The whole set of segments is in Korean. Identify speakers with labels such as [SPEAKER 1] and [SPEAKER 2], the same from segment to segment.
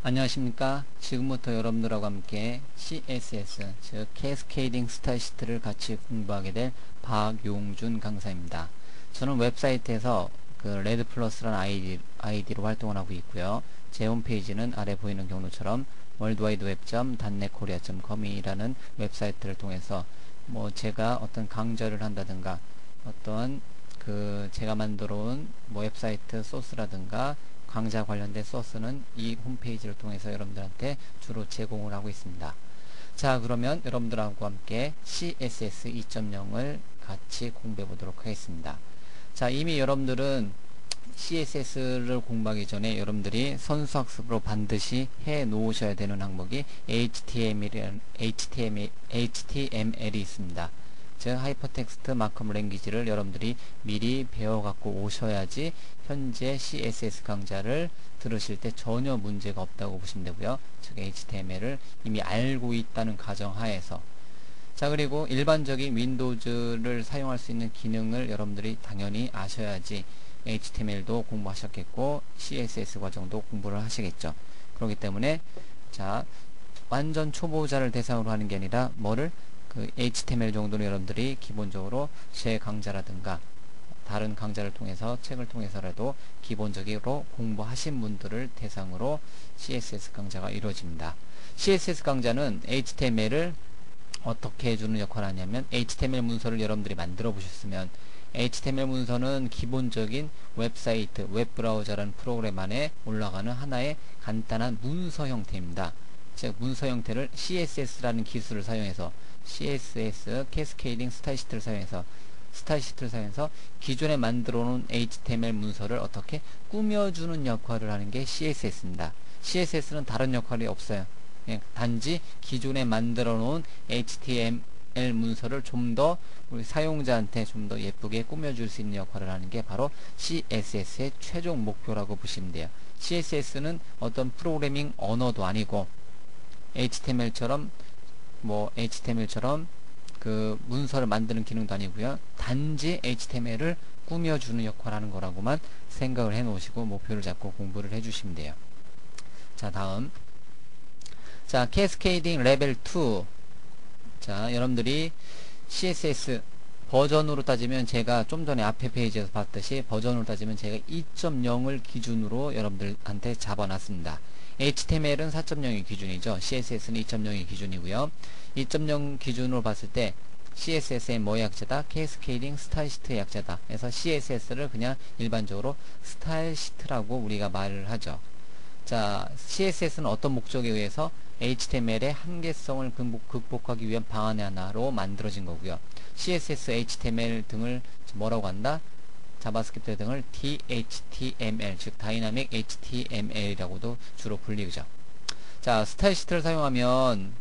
[SPEAKER 1] 안녕하십니까. 지금부터 여러분들하고 함께 CSS, 즉 캐스케이딩 스타일 시트를 같이 공부하게 될 박용준 강사입니다. 저는 웹사이트에서 그 레드 플러스라는 아이디로 활동을 하고 있고요. 제 홈페이지는 아래 보이는 경로처럼 worldwideweb.netkorea.com이라는 웹사이트를 통해서 제가 어떤 강좌를 한다든가 어떤 제가 만들어 온 웹사이트 소스라든가 강좌 관련된 소스는 이 홈페이지를 통해서 여러분들한테 주로 제공을 하고 있습니다. 자, 그러면 여러분들하고 함께 CSS 2.0을 같이 공부해 보도록 하겠습니다. 자, 이미 여러분들은 CSS를 공부하기 전에 여러분들이 선수학습으로 반드시 해 놓으셔야 되는 항목이 HTML이 있습니다. 즉 하이퍼텍스트 마크업 랭귀지를 여러분들이 미리 배워 갖고 오셔야지 현재 CSS 강좌를 들으실 때 전혀 문제가 없다고 보시면 되고요. 즉 HTML을 이미 알고 있다는 가정하에서, 자, 그리고 일반적인 윈도우즈를 사용할 수 있는 기능을 여러분들이 당연히 아셔야지 HTML도 공부하셨겠고 CSS 과정도 공부를 하시겠죠. 그렇기 때문에 자, 완전 초보자를 대상으로 하는 게 아니라 HTML 정도는 여러분들이 기본적으로 제 강좌라든가 다른 강좌를 통해서 책을 통해서라도 기본적으로 공부하신 분들을 대상으로 CSS 강좌가 이루어집니다. CSS 강좌는 HTML을 어떻게 해주는 역할을 하냐면, HTML 문서를 여러분들이 만들어 보셨으면 HTML 문서는 기본적인 웹사이트, 웹브라우저라는 프로그램 안에 올라가는 하나의 간단한 문서 형태입니다. 즉 문서 형태를 CSS라는 기술을 사용해서 CSS 캐스케이딩 스타일 시트를 사용해서 기존에 만들어 놓은 HTML 문서를 어떻게 꾸며주는 역할을 하는 게 CSS입니다. CSS는 다른 역할이 없어요. 단지 기존에 만들어 놓은 HTML 문서를 좀 더 우리 사용자한테 좀 더 예쁘게 꾸며줄 수 있는 역할을 하는 게 바로 CSS의 최종 목표라고 보시면 돼요. CSS는 어떤 프로그래밍 언어도 아니고 HTML처럼 그 문서를 만드는 기능도 아니고요. 단지 HTML을 꾸며주는 역할을 하는 거라고만 생각을 해 놓으시고 목표를 잡고 공부를 해 주시면 돼요. 자, 다음. 자, 캐스케이딩 레벨 2. 자, 여러분들이 CSS 버전으로 따지면 제가 좀 전에 앞에 페이지에서 봤듯이 버전으로 따지면 제가 2.0을 기준으로 여러분들한테 잡아놨습니다. HTML은 4.0이 기준이죠. CSS는 2.0이 기준이고요. 2.0 기준으로 봤을 때 CSS의 뭐의 약자다? 캐스케이딩 스타일 시트의 약자다. 그래서 CSS를 그냥 일반적으로 스타일 시트라고 우리가 말을 하죠. 자, CSS는 어떤 목적에 의해서 HTML의 한계성을 극복하기 위한 방안의 하나로 만들어진 거고요. CSS, HTML 등을 뭐라고 한다? 자바스크립트 등을 DHTML, 즉 다이나믹 HTML이라고도 주로 불리죠. 자, 스타일 시트를 사용하면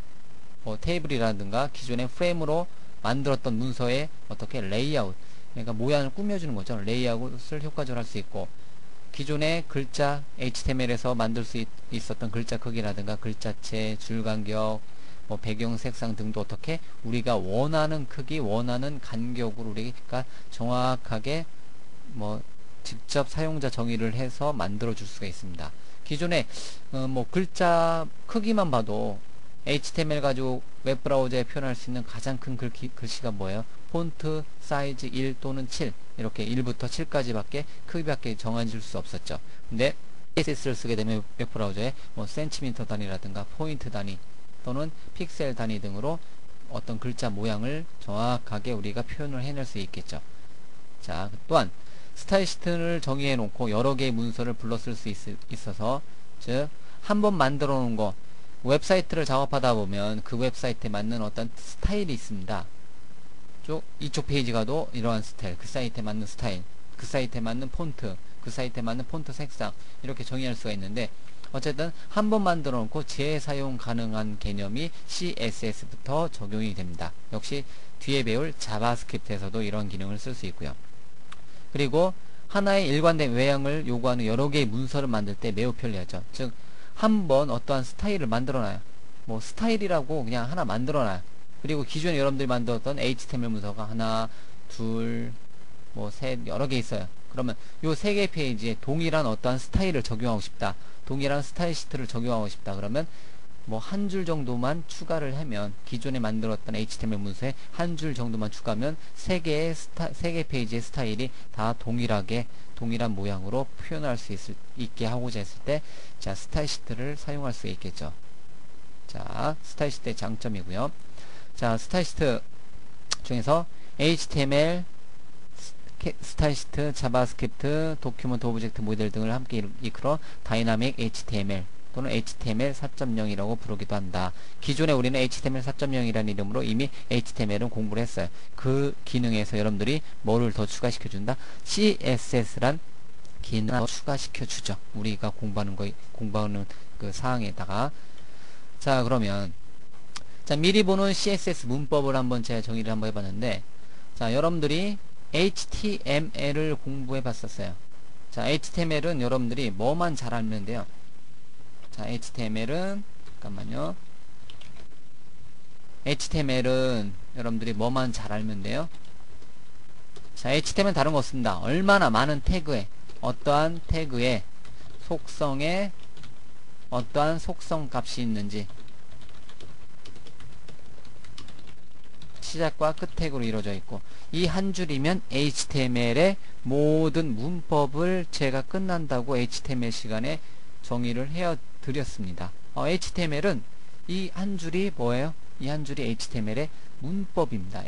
[SPEAKER 1] 테이블이라든가 기존의 프레임으로 만들었던 문서의 어떻게 레이아웃, 그러니까 모양을 꾸며주는 거죠. 레이아웃을 효과적으로 할 수 있고, 기존의 글자 HTML에서 만들 수 있었던 글자 크기라든가 글자체, 줄 간격, 배경 색상 등도 어떻게 우리가 원하는 크기, 원하는 간격으로 우리가 정확하게 직접 사용자 정의를 해서 만들어 줄 수가 있습니다. 기존에 글자 크기만 봐도 HTML 가지고 웹브라우저에 표현할 수 있는 가장 큰 글씨가 뭐예요? 폰트 사이즈 1 또는 7, 이렇게 1부터 7까지밖에 크기밖에 정해질 수 없었죠. 근데 CSS를 쓰게 되면 웹브라우저에 센티미터 단위라든가 포인트 단위 또는 픽셀 단위 등으로 어떤 글자 모양을 정확하게 우리가 표현을 해낼 수 있겠죠. 자, 또한 스타일 시트를 정의해 놓고 여러 개의 문서를 불러 쓸 수 있어서, 즉 한번 만들어 놓은 거, 웹사이트를 작업하다 보면 그 웹사이트에 맞는 어떤 스타일이 있습니다. 이쪽 페이지 가도 이러한 스타일, 그 사이트에 맞는 스타일, 그 사이트에 맞는 폰트, 그 사이트에 맞는 폰트 색상, 이렇게 정의할 수가 있는데, 어쨌든 한번 만들어 놓고 재사용 가능한 개념이 CSS부터 적용이 됩니다. 역시 뒤에 배울 자바스크립트에서도 이런 기능을 쓸 수 있고요. 그리고 하나의 일관된 외양을 요구하는 여러 개의 문서를 만들 때 매우 편리하죠. 즉 한번 어떠한 스타일을 만들어놔요. 스타일이라고 그냥 하나 만들어놔요. 그리고 기존에 여러분들이 만들었던 HTML 문서가 하나, 둘, 셋, 여러 개 있어요. 그러면 요 세 개 페이지에 동일한 어떠한 스타일을 적용하고 싶다. 동일한 스타일 시트를 적용하고 싶다. 그러면 뭐 한 줄 정도만 추가를 하면 기존에 만들었던 HTML 문서에 한 줄 정도만 추가하면 세 개 페이지의 스타일이 다 동일한 모양으로 표현할 수 있게 하고자 했을 때, 자, 스타일 시트를 사용할 수 있겠죠. 자, 스타일 시트의 장점이고요. 자, 스타일 시트 중에서 HTML, 스타일 시트, 자바스크립트, 도큐먼트 오브젝트 모델 등을 함께 이끌어 다이나믹 HTML 또는 HTML 4.0이라고 부르기도 한다. 기존에 우리는 HTML 4.0이라는 이름으로 이미 HTML은 공부를 했어요. 그 기능에서 여러분들이 뭐를 더 추가시켜준다? CSS란 기능을 추가시켜주죠. 우리가 공부하는 그 사항에다가. 자, 그러면 자, 미리 보는 CSS 문법을 한번 제가 정의를 한번 해봤는데, 자, 여러분들이 HTML을 공부해 봤었어요. 자, HTML은 여러분들이 뭐만 잘 알면 돼요. 자, HTML은 잠깐만요. HTML은 여러분들이 뭐만 잘 알면 돼요. 자, HTML은 다른 거 없습니다. 얼마나 많은 태그에, 어떠한 태그에 속성에 어떠한 속성 값이 있는지, 시작과 끝 태그로 이루어져 있고, 이 한 줄이면 HTML의 모든 문법을 제가 끝난다고 HTML 시간에 정의를 해드렸습니다. HTML은 이 한 줄이 뭐예요? 이 한 줄이 HTML의 문법입니다.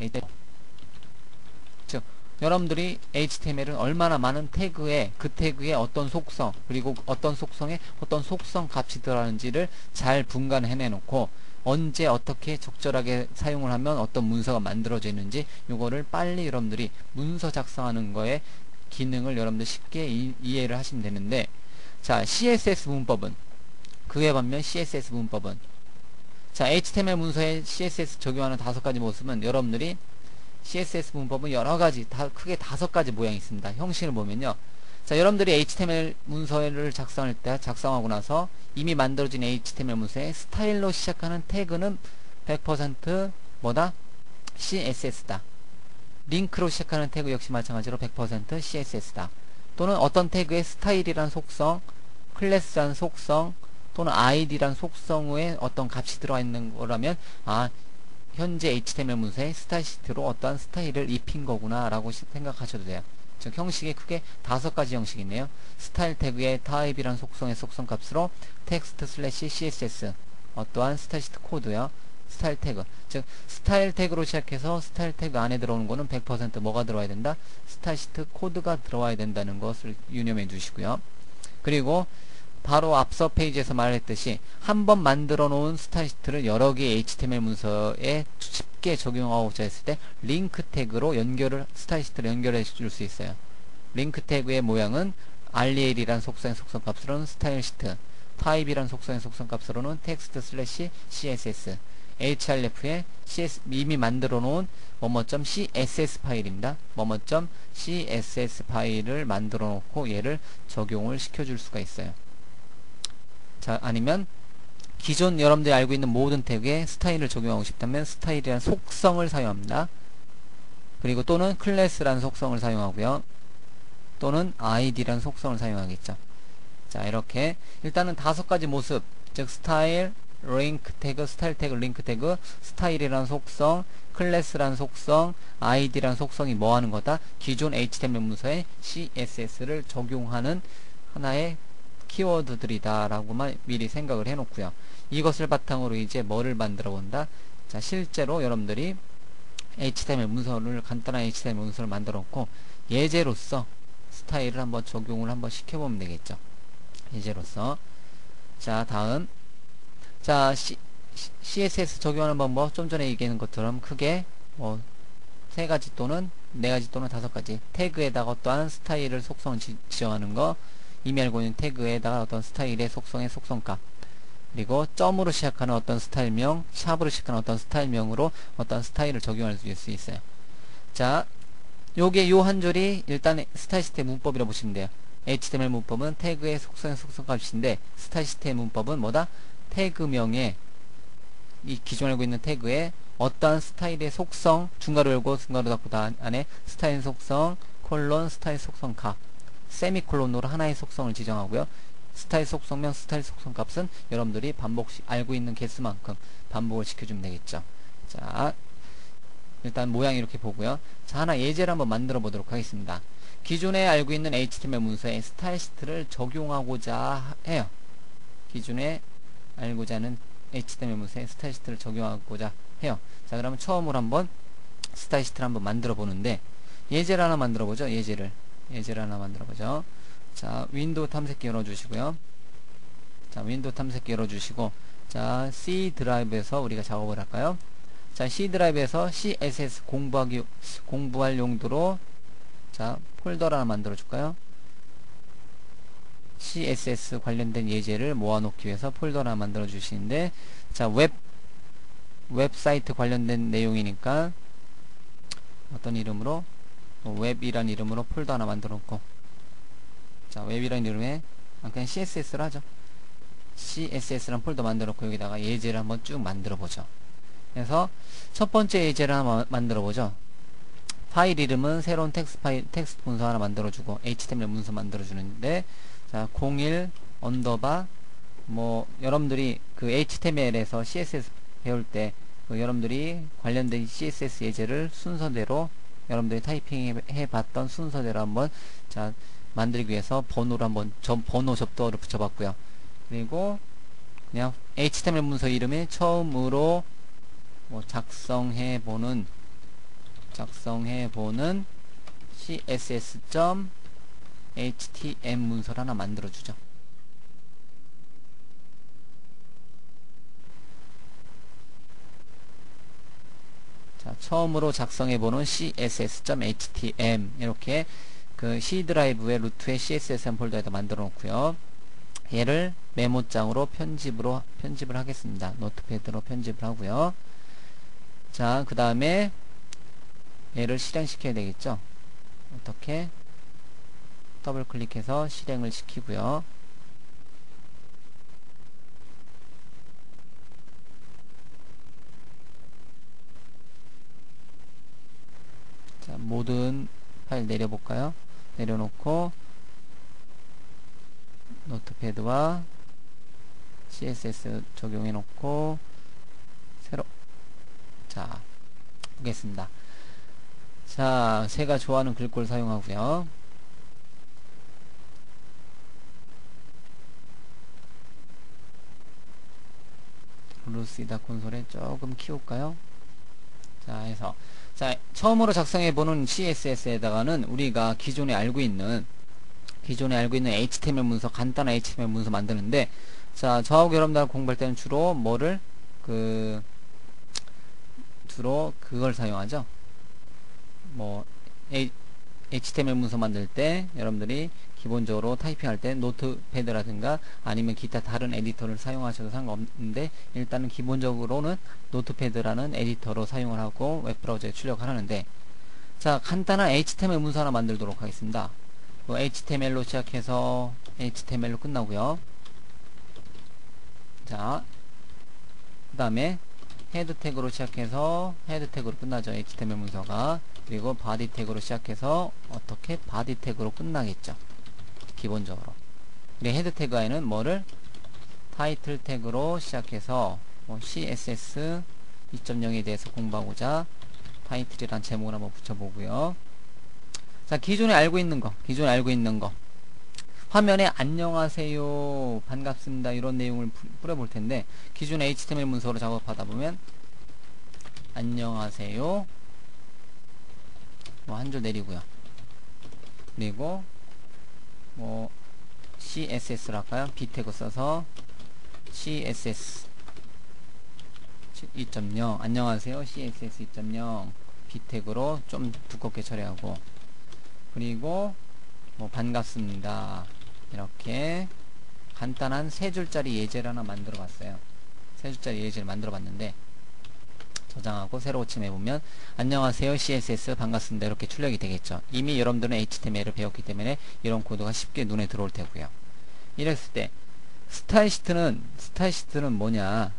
[SPEAKER 1] 즉, 여러분들이 HTML은 얼마나 많은 태그에, 그 태그의 어떤 속성, 그리고 어떤 속성에 어떤 속성 값이 들어가는지를 잘 분간해내 놓고, 언제 어떻게 적절하게 사용을 하면 어떤 문서가 만들어져 있는지, 요거를 빨리 여러분들이 문서 작성하는 거에 기능을 여러분들 쉽게 이해를 하시면 되는데, 자, CSS 문법은, 그에 반면 CSS 문법은, 자, HTML 문서에 CSS 적용하는 5가지 모습은, 여러분들이 CSS 문법은 여러가지, 크게 5가지 모양이 있습니다. 형식을 보면요. 자, 여러분들이 HTML 문서를 작성하고 나서 이미 만들어진 HTML 문서에 스타일로 시작하는 태그는 100% 뭐다? CSS다. 링크로 시작하는 태그 역시 마찬가지로 100% CSS다. 또는 어떤 태그의 스타일이란 속성, 클래스란 속성, 또는 id란 속성 후에 어떤 값이 들어가 있는 거라면, 아, 현재 HTML 문서에 스타일 시트로 어떠한 스타일을 입힌 거구나 라고 생각하셔도 돼요. 즉, 형식이 크게 5가지 형식이 있네요. 스타일 태그의 타입이란 속성의 속성 값으로 텍스트 슬래시 CSS, 어떠한 스타일 시트 코드요. 스타일 태그. 즉, 스타일 태그로 시작해서 스타일 태그 안에 들어오는 거는 100% 뭐가 들어와야 된다? 스타일 시트 코드가 들어와야 된다는 것을 유념해 주시고요. 그리고 바로 앞서 페이지에서 말했듯이 한번 만들어 놓은 스타일 시트를 여러 개의 HTML 문서에 쉽게 적용하고자 했을 때 링크 태그로 스타일 시트를 연결해 줄 수 있어요. 링크 태그의 모양은 REL이란 속성의 속성 값으로는 스타일 시트, 타입이란 속성의 속성 값으로는 텍스트 슬래시 CSS, href에 이미 만들어 놓은 뭐뭐.css 파일입니다. 뭐뭐.css 파일을 만들어 놓고 얘를 적용을 시켜줄 수가 있어요. 자, 아니면 기존 여러분들이 알고 있는 모든 태그에 스타일을 적용하고 싶다면 스타일이라는 속성을 사용합니다. 그리고 또는 클래스라는 속성을 사용하고요. 또는 id라는 속성을 사용하겠죠. 자, 이렇게 일단은 5가지 모습, 즉 스타일, 링크 태그, 스타일 태그, 링크 태그, 스타일이라는 속성, 클래스라는 속성, id라는 속성이 뭐 하는 거다? 기존 HTML 문서에 CSS를 적용하는 하나의 키워드들이다 라고만 미리 생각을 해 놓고요. 이것을 바탕으로 이제 뭐를 만들어 본다? 자, 실제로 여러분들이 간단한 HTML 문서를 만들어 놓고 예제로서 스타일을 한번 적용을 한번 시켜보면 되겠죠. 예제로서. 자, 다음. 자, CSS 적용하는 방법, 좀 전에 얘기한 것처럼 크게 3가지 또는 4가지 또는 5가지 태그에다가 어떠한 스타일을 속성을 지정하는 거, 이미 알고 있는 태그에다가 어떤 스타일의 속성의 속성값, 그리고 점으로 시작하는 어떤 스타일명, 샵으로 시작하는 어떤 스타일명으로 어떤 스타일을 적용할 수 있어요. 자, 요게 요 한 줄이 일단 스타일 시트의 문법이라고 보시면 돼요. HTML 문법은 태그의 속성의 속성값인데, 스타일 시트의 문법은 뭐다? 태그명에, 이 기존 알고 있는 태그에 어떠한 스타일의 속성, 중괄호 열고 중괄호 닫고 안에 스타일 속성, 콜론 스타일 속성 값, 세미콜론으로 하나의 속성을 지정하고요. 스타일 속성명 스타일 속성 값은 여러분들이 알고 있는 개수만큼 반복을 시켜주면 되겠죠. 자, 일단 모양 이렇게 보고요. 자, 하나 예제를 한번 만들어 보도록 하겠습니다. 기존에 알고 있는 HTML 문서에 스타일 시트를 적용하고자 해요. 기존에 알고자 하는 HTML 문서에 스타일 시트를 적용하고자 해요. 자, 그러면 처음으로 한번 스타일 시트를 한번 만들어 보는데, 예제를 하나 만들어 보죠. 예제를 하나 만들어 보죠. 자, 윈도우 탐색기 열어주시고요. 자, 윈도우 탐색기 열어주시고, 자, C 드라이브에서 우리가 작업을 할까요? 자, C 드라이브에서 CSS 공부할 용도로, 자, 폴더를 하나 만들어 줄까요? CSS 관련된 예제를 모아놓기 위해서 폴더를 하나 만들어 주시는데, 자, 웹사이트 관련된 내용이니까 어떤 이름으로, 웹이란 이름으로 폴더 하나 만들어 놓고, 자, 웹이란 이름에 그냥 CSS를 하죠. CSS란 폴더 만들어 놓고 여기다가 예제를 한번 쭉 만들어 보죠. 그래서 첫 번째 예제를 하나 만들어 보죠. 파일 이름은 새로운 텍스트 문서 하나 만들어 주고, HTML 문서 만들어 주는데, 자, 01 언더바 여러분들이 그 HTML에서 CSS 배울 때 여러분들이 관련된 CSS 예제를 순서대로 여러분들이 타이핑해 봤던 순서대로 한번, 자, 만들기 위해서 번호를 한번 번호 접두어를 붙여봤고요. 그리고 그냥 HTML 문서 이름에 처음으로 작성해보는 css.htm 문서를 하나 만들어주죠. 자, 처음으로 작성해보는 css.htm 이렇게 그 C 드라이브의 루트에 CSS 폴더에다 만들어 놓고요. 얘를 메모장으로 편집을 하겠습니다. 노트패드로 편집을 하고요. 자, 그 다음에 얘를 실행시켜야 되겠죠. 어떻게? 더블 클릭해서 실행을 시키고요. 자, 모든 파일 내려볼까요? 내려놓고 노트패드와 CSS 적용해 놓고 새로, 자, 보겠습니다. 자, 제가 좋아하는 글꼴 사용하고요. 루시다 콘솔에 조금 키울까요? 자, 해서, 자, 처음으로 작성해보는 CSS에다가는 우리가 기존에 알고 있는 HTML 문서, 간단한 HTML 문서 만드는데, 자, 저하고 여러분들 공부할 때는 주로 주로 그걸 사용하죠. HTML 문서 만들 때 여러분들이 기본적으로 타이핑할 때 노트패드라든가 아니면 기타 다른 에디터를 사용하셔도 상관없는데, 일단은 기본적으로는 노트패드라는 에디터로 사용을 하고 웹브라우저에 출력을 하는데, 자, 간단한 HTML 문서 하나 만들도록 하겠습니다. HTML로 시작해서 HTML로 끝나고요. 자, 그 다음에 헤드 태그로 시작해서 헤드 태그로 끝나죠. HTML 문서가. 그리고 바디 태그로 시작해서 어떻게 바디 태그로 끝나겠죠. 기본적으로. 그리고 헤드 태그에는 뭐를 타이틀 태그로 시작해서 CSS 2.0에 대해서 공부하고자 타이틀이란 제목을 한번 붙여보고요. 자, 기존에 알고 있는 거 화면에 안녕하세요, 반갑습니다 이런 내용을 뿌려볼 텐데, 기존에 HTML 문서로 작업하다 보면 안녕하세요 한 줄 내리고요. 그리고 CSS를 할까요? B 태그 써서 CSS 2.0 안녕하세요 CSS 2.0 B 태그로 좀 두껍게 처리하고, 그리고 반갑습니다 이렇게 간단한 3줄짜리 예제를 하나 만들어 봤어요. 3줄짜리 예제를 만들어 봤는데, 저장하고 새로 고침해보면 안녕하세요 CSS 반갑습니다 이렇게 출력이 되겠죠. 이미 여러분들은 HTML을 배웠기 때문에 이런 코드가 쉽게 눈에 들어올 테고요. 이랬을 때 스타일 시트는 뭐냐.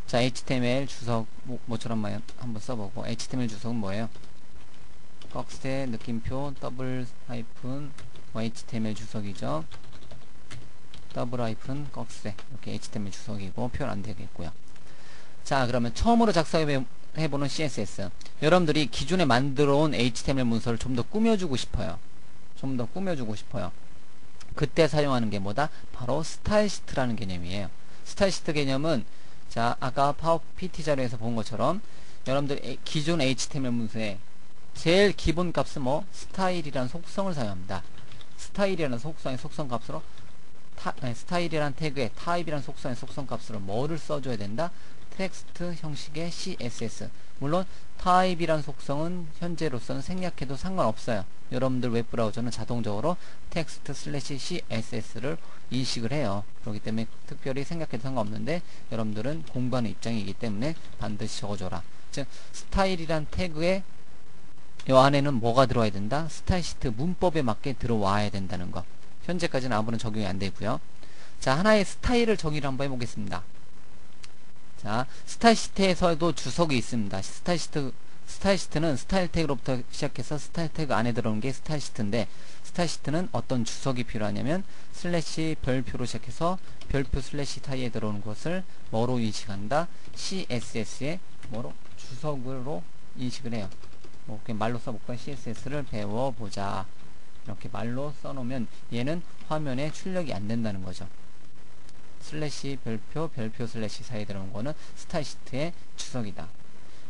[SPEAKER 1] 자, HTML 주석 모처럼 한번 써보고, HTML 주석은 뭐예요? 꺽쇠 느낌표 더블 하이픈 HTML 주석이죠. 더블-는 꺽쇠. 이렇게 HTML 주석이고 표현 안 되겠고요. 자, 그러면 처음으로 작성해보는 CSS. 여러분들이 기존에 만들어온 HTML 문서를 좀 더 꾸며주고 싶어요. 좀 더 꾸며주고 싶어요. 그때 사용하는 게 뭐다? 바로 스타일 시트라는 개념이에요. 스타일 시트 개념은 자, 아까 파워 PT 자료에서 본 것처럼 여러분들 기존 HTML 문서에 제일 기본 값은 뭐? 스타일이라는 속성을 사용합니다. 스타일이라는 속성의 속성 값으로 스타일이라는 태그에 타입이라는 속성의 속성 값으로 뭐를 써줘야 된다? 텍스트 형식의 CSS. 물론 타입이란 속성은 현재로서는 생략해도 상관없어요. 여러분들 웹브라우저는 자동적으로 텍스트 슬래시 CSS를 인식을 해요. 그렇기 때문에 특별히 생각해도 상관없는데 여러분들은 공부하는 입장이기 때문에 반드시 적어줘라. 즉 스타일이란 태그에 이 안에는 뭐가 들어와야 된다? 스타일 시트 문법에 맞게 들어와야 된다는 거. 현재까지는 아무런 적용이 안 되고요. 자, 하나의 스타일을 정의를 한번 해보겠습니다. 자, 스타일 시트에서도 주석이 있습니다. 스타일 시트는 스타일 태그로부터 시작해서 스타일 태그 안에 들어오는 게 스타일 시트인데, 스타일 시트는 어떤 주석이 필요하냐면 슬래시 별표로 시작해서 별표 슬래시 타이에 들어오는 것을 뭐로 인식한다? CSS의 뭐로? 주석으로 인식을 해요. 이렇게 말로 써볼까요? CSS를 배워보자. 이렇게 말로 써놓으면 얘는 화면에 출력이 안 된다는 거죠. 슬래시 별표 슬래시 사이에 들어오는 거는 스타일 시트의 주석이다.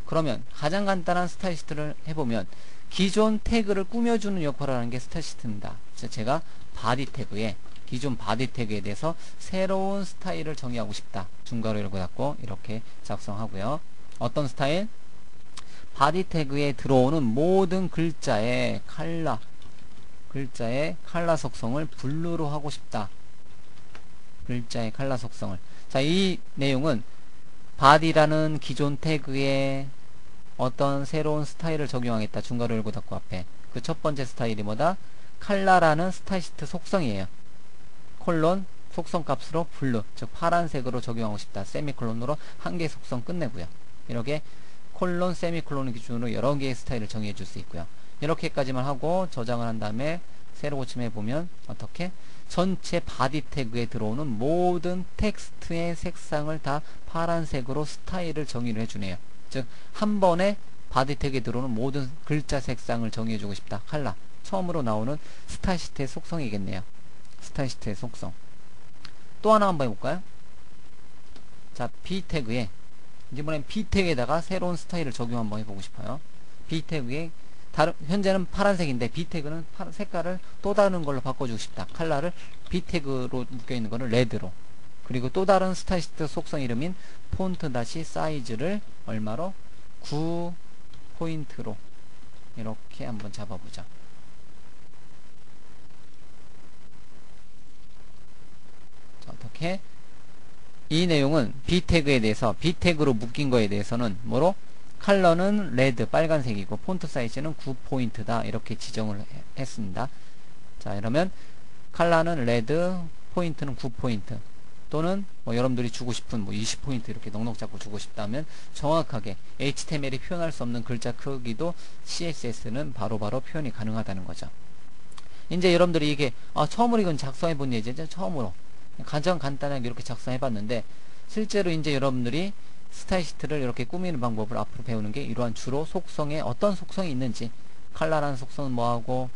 [SPEAKER 1] 그러면 가장 간단한 스타일 시트를 해보면 기존 태그를 꾸며주는 역할을 하는 게 스타일 시트입니다. 제가 바디 태그에 기존 바디 태그에 대해서 새로운 스타일을 정의하고 싶다. 중괄호 열고 닫고 이렇게 작성하고요. 어떤 스타일? 바디 태그에 들어오는 모든 글자의 컬러 속성을 블루로 하고 싶다. 글자의 컬러 속성을. 자, 이 내용은 바디라는 기존 태그에 어떤 새로운 스타일을 적용하겠다. 중괄호 열고 닫고 앞에. 그 첫 번째 스타일이 뭐다? 컬러라는 스타일 시트 속성이에요. 콜론 속성 값으로 블루, 즉 파란색으로 적용하고 싶다. 세미콜론으로 한 개의 속성 끝내고요. 이렇게 콜론, 세미콜론을 기준으로 여러 개의 스타일을 정의해 줄 수 있고요. 이렇게까지만 하고 저장을 한 다음에 새로 고침해 보면 어떻게? 전체 바디 태그에 들어오는 모든 텍스트의 색상을 다 파란색으로 스타일을 정의를 해주네요. 즉 한 번에 바디 태그에 들어오는 모든 글자 색상을 정의해주고 싶다. 컬러. 처음으로 나오는 스타일 시트의 속성이겠네요. 스타일 시트의 속성. 또 하나 한번 해볼까요? 자, B 태그에 이번엔 B 태그에다가 새로운 스타일을 적용 한번 해보고 싶어요. B 태그에 현재는 파란색인데 B 태그는 색깔을 또 다른 걸로 바꿔주고 싶다. 컬러를 B 태그로 묶여있는 거를 레드로. 그리고 또 다른 스타일 시트 속성 이름인 폰트 다시 사이즈를 얼마로? 9포인트로 이렇게 한번 잡아보자. 자, 어떻게? 이 내용은 B 태그에 대해서 B 태그로 묶인 거에 대해서는 뭐로? 컬러는 레드 빨간색이고 폰트 사이즈는 9포인트다 이렇게 지정을 했습니다. 자, 이러면 컬러는 레드, 포인트는 9포인트 또는 뭐 여러분들이 주고 싶은 뭐 20포인트 이렇게 넉넉 잡고 주고 싶다면 정확하게 HTML이 표현할 수 없는 글자 크기도 CSS는 바로바로 표현이 가능하다는 거죠. 이제 여러분들이 이게 처음으로 이건 작성해 본 예제죠. 처음으로 가장 간단하게 이렇게 작성해 봤는데 실제로 이제 여러분들이 스타일 시트를 이렇게 꾸미는 방법을 앞으로 배우는 게 이러한 주로 속성에 어떤 속성이 있는지, 컬러라는 속성은 뭐하고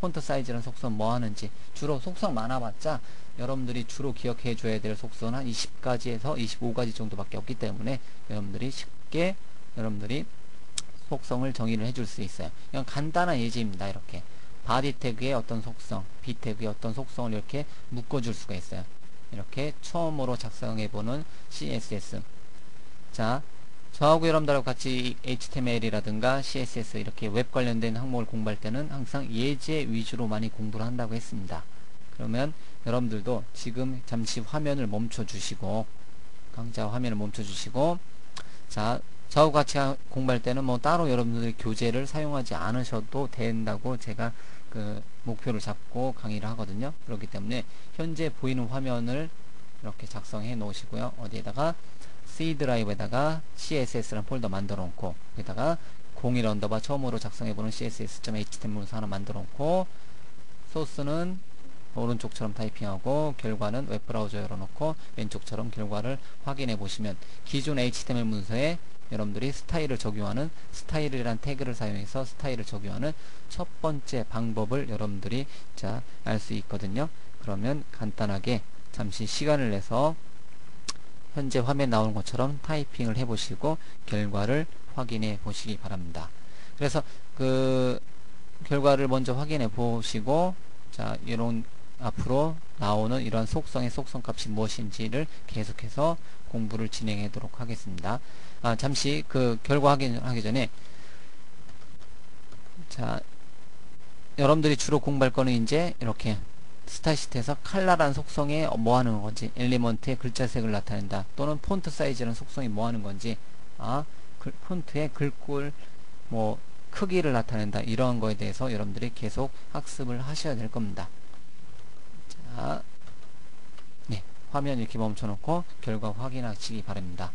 [SPEAKER 1] 폰트 사이즈라는 속성은 뭐하는지, 주로 속성 많아봤자 여러분들이 주로 기억해 줘야 될 속성은 한 20가지에서 25가지 정도밖에 없기 때문에 여러분들이 쉽게 여러분들이 속성을 정의를 해줄 수 있어요. 이건 간단한 예제입니다. 이렇게 바디 태그의 어떤 속성, B 태그의 어떤 속성을 이렇게 묶어줄 수가 있어요. 이렇게 처음으로 작성해보는 CSS. 자, 저하고 여러분들하고 같이 HTML이라든가 CSS 이렇게 웹 관련된 항목을 공부할 때는 항상 예제 위주로 많이 공부를 한다고 했습니다. 그러면 여러분들도 지금 잠시 화면을 멈춰 주시고 강좌 화면을 멈춰 주시고 자, 저하고 같이 공부할 때는 뭐 따로 여러분들이 교재를 사용하지 않으셔도 된다고 제가 그 목표를 잡고 강의를 하거든요. 그렇기 때문에 현재 보이는 화면을 이렇게 작성해 놓으시고요. 어디에다가 C 드라이브에다가 CSS라는 폴더 만들어 놓고 여기다가 01 언더바 처음으로 작성해보는 CSS.html 문서 하나 만들어 놓고 소스는 오른쪽처럼 타이핑하고 결과는 웹브라우저 열어놓고 왼쪽처럼 결과를 확인해 보시면 기존 HTML 문서에 여러분들이 스타일을 적용하는 스타일이란 태그를 사용해서 스타일을 적용하는 첫 번째 방법을 여러분들이 알 수 있거든요. 그러면 간단하게 잠시 시간을 내서 현재 화면 나오는 것처럼 타이핑을 해 보시고 결과를 확인해 보시기 바랍니다. 그래서 그 결과를 먼저 확인해 보시고 이런 앞으로 나오는 이러한 속성의 속성 값이 무엇인지를 계속해서 공부를 진행하도록 하겠습니다. 잠시 그 결과 확인하기 전에 여러분들이 주로 공부할 거는 이제 이렇게 스타일시트에서 칼라란 속성에 뭐 하는 건지, 엘리먼트의 글자색을 나타낸다, 또는 폰트 사이즈라는 속성이 뭐 하는 건지, 폰트의 글꼴 뭐 크기를 나타낸다, 이러한 거에 대해서 여러분들이 계속 학습을 하셔야 될 겁니다. 네, 화면 이렇게 멈춰놓고 결과 확인하시기 바랍니다.